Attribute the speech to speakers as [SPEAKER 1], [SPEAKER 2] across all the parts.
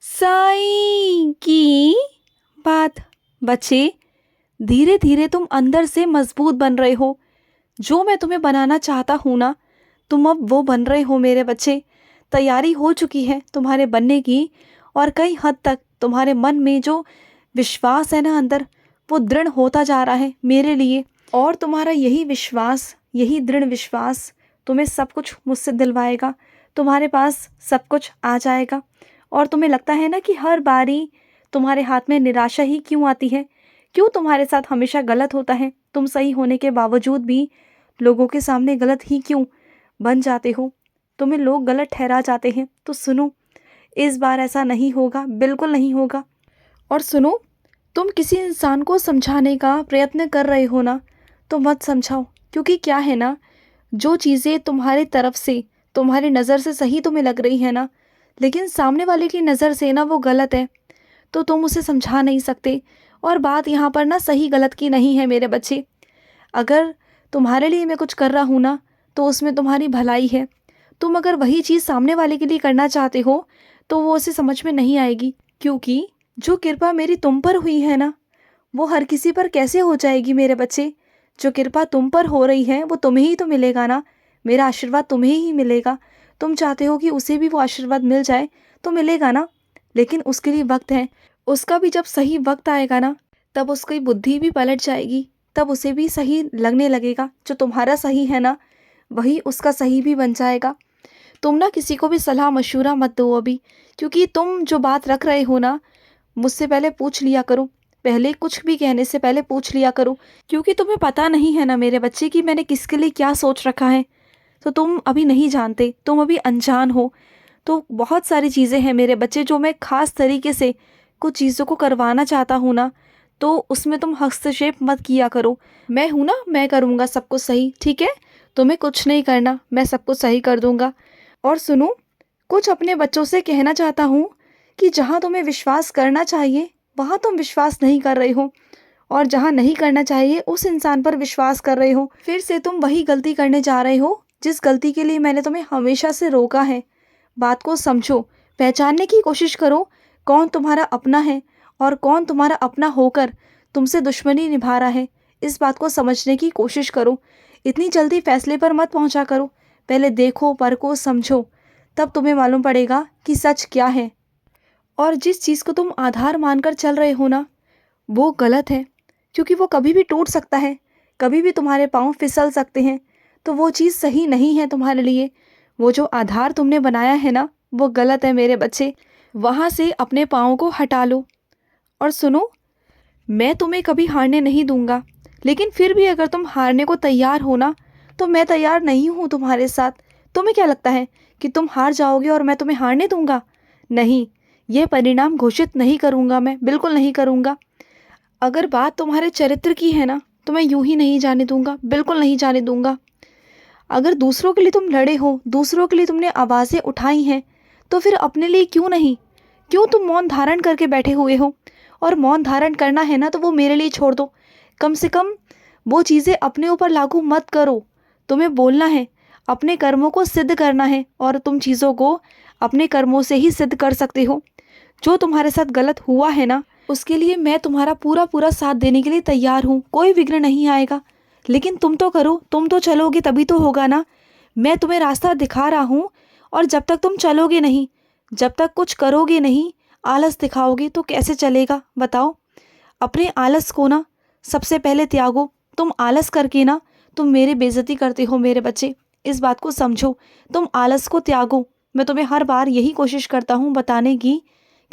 [SPEAKER 1] साईं की बात। बच्चे, धीरे धीरे तुम अंदर से मजबूत बन रहे हो। जो मैं तुम्हें बनाना चाहता हूँ ना, तुम अब वो बन रहे हो मेरे बच्चे। तैयारी हो चुकी है तुम्हारे बनने की। और कई हद तक तुम्हारे मन में जो विश्वास है ना अंदर, वो दृढ़ होता जा रहा है मेरे लिए। और तुम्हारा यही विश्वास, यही दृढ़ विश्वास तुम्हें सब कुछ मुझसे दिलवाएगा। तुम्हारे पास सब कुछ आ जाएगा। और तुम्हें लगता है ना कि हर बारी तुम्हारे हाथ में निराशा ही क्यों आती है? क्यों तुम्हारे साथ हमेशा गलत होता है? तुम सही होने के बावजूद भी लोगों के सामने गलत ही क्यों बन जाते हो? तुम्हें लोग गलत ठहरा जाते हैं। तो सुनो, इस बार ऐसा नहीं होगा, बिल्कुल नहीं होगा। और सुनो, तुम किसी इंसान को समझाने का प्रयत्न कर रहे हो ना, तो मत समझाओ। क्योंकि क्या है ना, जो चीज़ें तुम्हारी तरफ से, तुम्हारी नज़र से सही तुम्हें लग रही है ना, लेकिन सामने वाले की नज़र से ना वो गलत है, तो तुम उसे समझा नहीं सकते। और बात यहाँ पर ना सही गलत की नहीं है मेरे बच्चे। अगर तुम्हारे लिए मैं कुछ कर रहा हूँ ना, तो उसमें तुम्हारी भलाई है। तुम अगर वही चीज़ सामने वाले के लिए करना चाहते हो, तो वो उसे समझ में नहीं आएगी। क्योंकि जो कृपा मेरी तुम पर हुई है ना, वो हर किसी पर कैसे हो जाएगी मेरे बच्चे? जो कृपा तुम पर हो रही है वो तुम्हें ही तो मिलेगा ना। मेरा आशीर्वाद तुम्हें ही मिलेगा। तुम चाहते हो कि उसे भी वो आशीर्वाद मिल जाए, तो मिलेगा ना। लेकिन उसके लिए वक्त है। उसका भी जब सही वक्त आएगा ना, तब उसकी बुद्धि भी पलट जाएगी। तब उसे भी सही लगने लगेगा। जो तुम्हारा सही है ना, वही उसका सही भी बन जाएगा। तुम ना किसी को भी सलाह मशूरा मत दो अभी। क्योंकि तुम जो बात रख रहे हो ना, मुझसे पहले पूछ लिया करो। पहले कुछ भी कहने से पहले पूछ लिया करो। क्योंकि तुम्हें पता नहीं है ना मेरे बच्चे कि मैंने किसके लिए क्या सोच रखा है। तो तुम अभी नहीं जानते, तुम अभी अनजान हो। तो बहुत सारी चीज़ें हैं मेरे बच्चे जो मैं ख़ास तरीके से कुछ चीज़ों को करवाना चाहता हूँ ना, तो उसमें तुम हस्तक्षेप मत किया करो। मैं हूँ ना, मैं करूँगा सब कुछ सही, ठीक है? तुम्हें कुछ नहीं करना, मैं सब कुछ सही कर दूँगा। और सुनो, कुछ अपने बच्चों से कहना चाहता हूँ कि जहाँ तुम्हें विश्वास करना चाहिए, वहाँ तुम विश्वास नहीं कर रहे हो। और जहाँ नहीं करना चाहिए, उस इंसान पर विश्वास कर रहे हो। फिर से तुम वही गलती करने जा रहे हो जिस गलती के लिए मैंने तुम्हें हमेशा से रोका है। बात को समझो, पहचानने की कोशिश करो कौन तुम्हारा अपना है और कौन तुम्हारा अपना होकर तुमसे दुश्मनी निभा रहा है। इस बात को समझने की कोशिश करो। इतनी जल्दी फैसले पर मत पहुंचा करो। पहले देखो, परखो, समझो, तब तुम्हें मालूम पड़ेगा कि सच क्या है। और जिस चीज़ को तुम आधार मानकर चल रहे हो ना, वो गलत है। क्योंकि वो कभी भी टूट सकता है, कभी भी तुम्हारे पाँव फिसल सकते हैं। तो वो चीज़ सही नहीं है तुम्हारे लिए। वो जो आधार तुमने बनाया है ना, वो गलत है मेरे बच्चे। वहाँ से अपने पाँव को हटा लो। और सुनो, मैं तुम्हें कभी हारने नहीं दूंगा। लेकिन फिर भी अगर तुम हारने को तैयार हो ना, तो मैं तैयार नहीं हूँ तुम्हारे साथ। तुम्हें क्या लगता है कि तुम हार जाओगे और मैं तुम्हें हारने दूंगा? नहीं, यह परिणाम घोषित नहीं करूँगा, मैं बिल्कुल नहीं करूँगा। अगर बात तुम्हारे चरित्र की है ना, तो मैं यूं ही नहीं जाने दूंगा, बिल्कुल नहीं जाने दूंगा। अगर दूसरों के लिए तुम लड़े हो, दूसरों के लिए तुमने आवाज़ें उठाई हैं, तो फिर अपने लिए क्यों नहीं? क्यों तुम मौन धारण करके बैठे हुए हो? और मौन धारण करना है ना, तो वो मेरे लिए छोड़ दो। कम से कम वो चीज़ें अपने ऊपर लागू मत करो। तुम्हें बोलना है, अपने कर्मों को सिद्ध करना है। और तुम चीज़ों को अपने कर्मों से ही सिद्ध कर सकते हो। जो तुम्हारे साथ गलत हुआ है ना, उसके लिए मैं तुम्हारा पूरा पूरा साथ देने के लिए तैयार हूँ। कोई विघ्न नहीं आएगा। लेकिन तुम तो करो, तुम तो चलोगे तभी तो होगा ना। मैं तुम्हें रास्ता दिखा रहा हूँ। और जब तक तुम चलोगे नहीं, जब तक कुछ करोगे नहीं, आलस दिखाओगे, तो कैसे चलेगा बताओ? अपने आलस को ना सबसे पहले त्यागो। तुम आलस करके ना, तुम मेरी बेइज्जती करते हो मेरे बच्चे। इस बात को समझो, तुम आलस को त्यागो। मैं तुम्हें हर बार यही कोशिश करता हूँ बताने की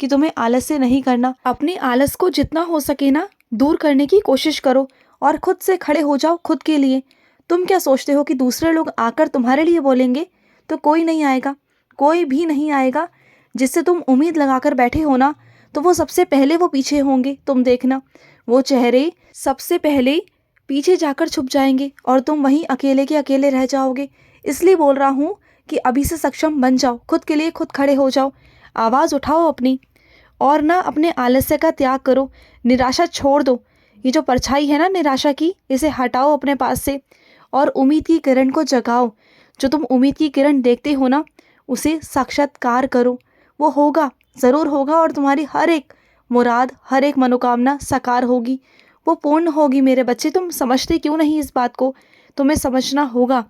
[SPEAKER 1] कि तुम्हें आलस से नहीं करना। अपने आलस को जितना हो सके ना दूर करने की कोशिश करो। और खुद से खड़े हो जाओ खुद के लिए। तुम क्या सोचते हो कि दूसरे लोग आकर तुम्हारे लिए बोलेंगे? तो कोई नहीं आएगा, कोई भी नहीं आएगा। जिससे तुम उम्मीद लगाकर बैठे हो ना, तो वो सबसे पहले वो पीछे होंगे। तुम देखना, वो चेहरे सबसे पहले पीछे जाकर छुप जाएंगे और तुम वहीं अकेले के अकेले रह जाओगे। इसलिए बोल रहा हूँ कि अभी से सक्षम बन जाओ, खुद के लिए खुद खड़े हो जाओ, आवाज़ उठाओ अपनी। और ना अपने आलस्य का त्याग करो, निराशा छोड़ दो। ये जो परछाई है ना निराशा की, इसे हटाओ अपने पास से और उम्मीद की किरण को जगाओ। जो तुम उम्मीद की किरण देखते हो ना, उसे साक्षात्कार करो, वो होगा, ज़रूर होगा, और तुम्हारी हर एक मुराद, हर एक मनोकामना साकार होगी, वो पूर्ण होगी मेरे बच्चे। तुम समझते क्यों नहीं इस बात को? तुम्हें समझना होगा।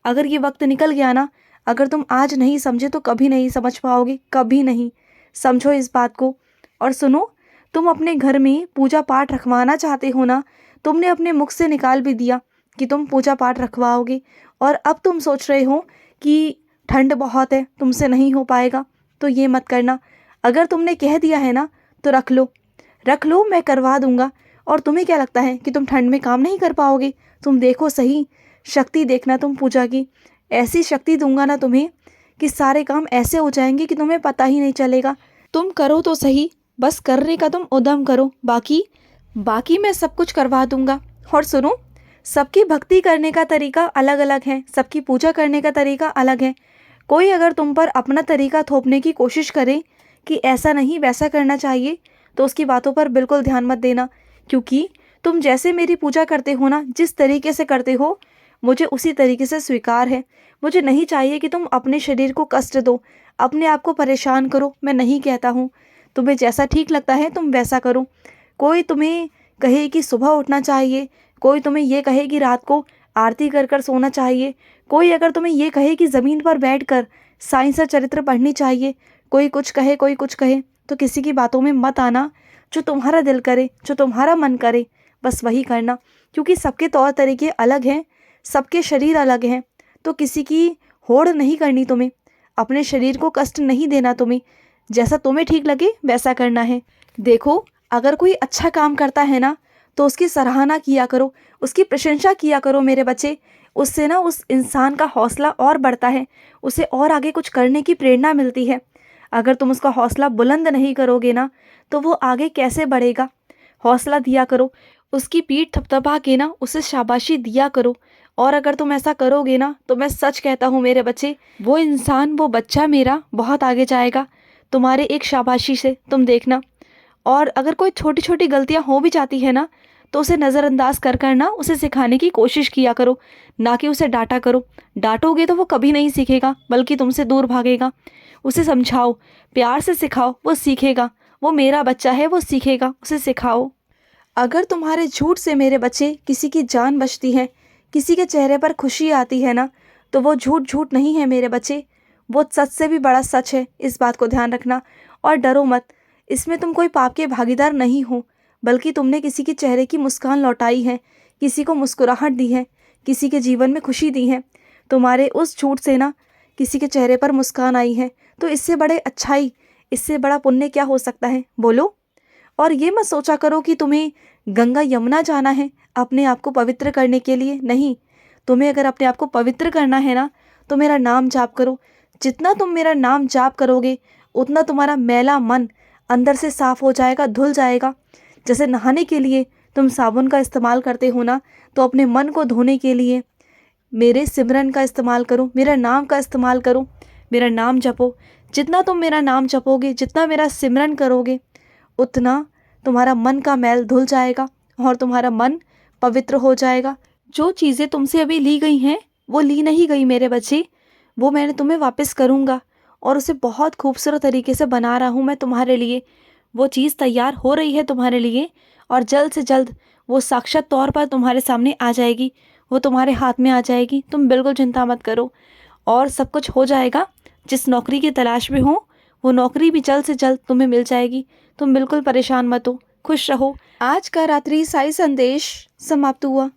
[SPEAKER 1] अगर ये वक्त निकल गया ना, अगर तुम आज नहीं समझे तो कभी नहीं समझ पाओगे, कभी नहीं। समझो इस बात को। और सुनो, तुम अपने घर में पूजा पाठ रखवाना चाहते हो ना, तुमने अपने मुख से निकाल भी दिया कि तुम पूजा पाठ रखवाओगे, और अब तुम सोच रहे हो कि ठंड बहुत है, तुमसे नहीं हो पाएगा। तो ये मत करना। अगर तुमने कह दिया है ना तो रख लो, रख लो, मैं करवा दूंगा। और तुम्हें क्या लगता है कि तुम ठंड में काम नहीं कर पाओगे? तुम देखो सही, शक्ति देखना तुम पूजा की। ऐसी शक्ति दूंगा ना तुम्हें कि सारे काम ऐसे हो जाएंगे कि तुम्हें पता ही नहीं चलेगा। तुम करो तो सही, बस करने का तुम उद्यम करो, बाकी बाकी मैं सब कुछ करवा दूंगा। और सुनो, सबकी भक्ति करने का तरीका अलग अलग है, सबकी पूजा करने का तरीका अलग है। कोई अगर तुम पर अपना तरीका थोपने की कोशिश करे कि ऐसा नहीं वैसा करना चाहिए, तो उसकी बातों पर बिल्कुल ध्यान मत देना, क्योंकि तुम जैसे मेरी पूजा करते हो ना, जिस तरीके से करते हो, मुझे उसी तरीके से स्वीकार है। मुझे नहीं चाहिए कि तुम अपने शरीर को कष्ट दो, अपने आप को परेशान करो। मैं नहीं कहता हूँ, तुम्हें जैसा ठीक लगता है तुम वैसा करो। कोई तुम्हें कहे कि सुबह उठना चाहिए, कोई तुम्हें ये कहे कि रात को आरती कर कर सोना चाहिए, कोई अगर तुम्हें ये कहे कि ज़मीन पर बैठकर साइंस और चरित्र पढ़नी चाहिए, कोई कुछ कहे, कोई कुछ कहे, तो किसी की बातों में मत आना। जो तुम्हारा दिल करे, जो तुम्हारा मन करे, बस वही करना। क्योंकि सबके तौर तरीके अलग हैं, सबके शरीर अलग हैं, तो किसी की होड़ नहीं करनी तुम्हें, अपने शरीर को कष्ट नहीं देना तुम्हें। जैसा तुम्हें ठीक लगे वैसा करना है। देखो, अगर कोई अच्छा काम करता है ना, तो उसकी सराहना किया करो, उसकी प्रशंसा किया करो मेरे बच्चे। उससे ना उस इंसान का हौसला और बढ़ता है, उसे और आगे कुछ करने की प्रेरणा मिलती है। अगर तुम उसका हौसला बुलंद नहीं करोगे ना, तो वो आगे कैसे बढ़ेगा? हौसला दिया करो, उसकी पीठ थपथपा के ना उसे शाबाशी दिया करो। और अगर तुम ऐसा करोगे ना, तो मैं सच कहता हूँ मेरे बच्चे, वो इंसान, वो बच्चा मेरा बहुत आगे जाएगा तुम्हारे एक शाबाशी से, तुम देखना। और अगर कोई छोटी छोटी गलतियां हो भी जाती है ना, तो उसे नज़रअंदाज कर कर ना उसे सिखाने की कोशिश किया करो, ना कि उसे डांटा करो। डांटोगे तो वो कभी नहीं सीखेगा, बल्कि तुमसे दूर भागेगा। उसे समझाओ, प्यार से सिखाओ, वो सीखेगा। वो मेरा बच्चा है, वो सीखेगा, उसे सिखाओ। अगर तुम्हारे झूठ से मेरे बच्चे किसी की जान बचती है, किसी के चेहरे पर खुशी आती है ना, तो वो झूठ झूठ नहीं है मेरे बच्चे, वो सच से भी बड़ा सच है। इस बात को ध्यान रखना। और डरो मत, इसमें तुम कोई पाप के भागीदार नहीं हो, बल्कि तुमने किसी के चेहरे की मुस्कान लौटाई है, किसी को मुस्कुराहट दी है, किसी के जीवन में खुशी दी है। तुम्हारे उस झूठ से ना किसी के चेहरे पर मुस्कान आई है, तो इससे बड़े अच्छाई, इससे बड़ा पुण्य क्या हो सकता है, बोलो? और ये मत सोचा करो कि तुम्हें गंगा यमुना जाना है अपने आप को पवित्र करने के लिए। नहीं, तुम्हें अगर अपने आप को पवित्र करना है ना, तो मेरा नाम जाप करो। जितना तुम मेरा नाम जाप करोगे, उतना तुम्हारा मैला मन अंदर से साफ हो जाएगा, धुल जाएगा। जैसे नहाने के लिए तुम साबुन का इस्तेमाल करते हो ना, तो अपने मन को धोने के लिए मेरे सिमरन का इस्तेमाल करो, मेरा नाम का इस्तेमाल करो, मेरा नाम जपो। जितना तुम मेरा नाम जपोगे, जितना मेरा सिमरन करोगे, उतना तुम्हारा मन का मैल धुल जाएगा और तुम्हारा मन पवित्र हो जाएगा। जो चीज़ें तुमसे अभी ली गई हैं, वो ली नहीं गई मेरे बच्चे, वो मैंने तुम्हें वापस करूँगा, और उसे बहुत खूबसूरत तरीके से बना रहा हूँ मैं तुम्हारे लिए। वो चीज़ तैयार हो रही है तुम्हारे लिए, और जल्द से जल्द वो साक्षात तौर पर तुम्हारे सामने आ जाएगी, वो तुम्हारे हाथ में आ जाएगी। तुम बिल्कुल चिंता मत करो, और सब कुछ हो जाएगा। जिस नौकरी की तलाश में हो, वो नौकरी भी जल्द से जल्द तुम्हें मिल जाएगी। तुम बिल्कुल परेशान मत हो, खुश रहो। आज का रात्रि साई संदेश समाप्त हुआ।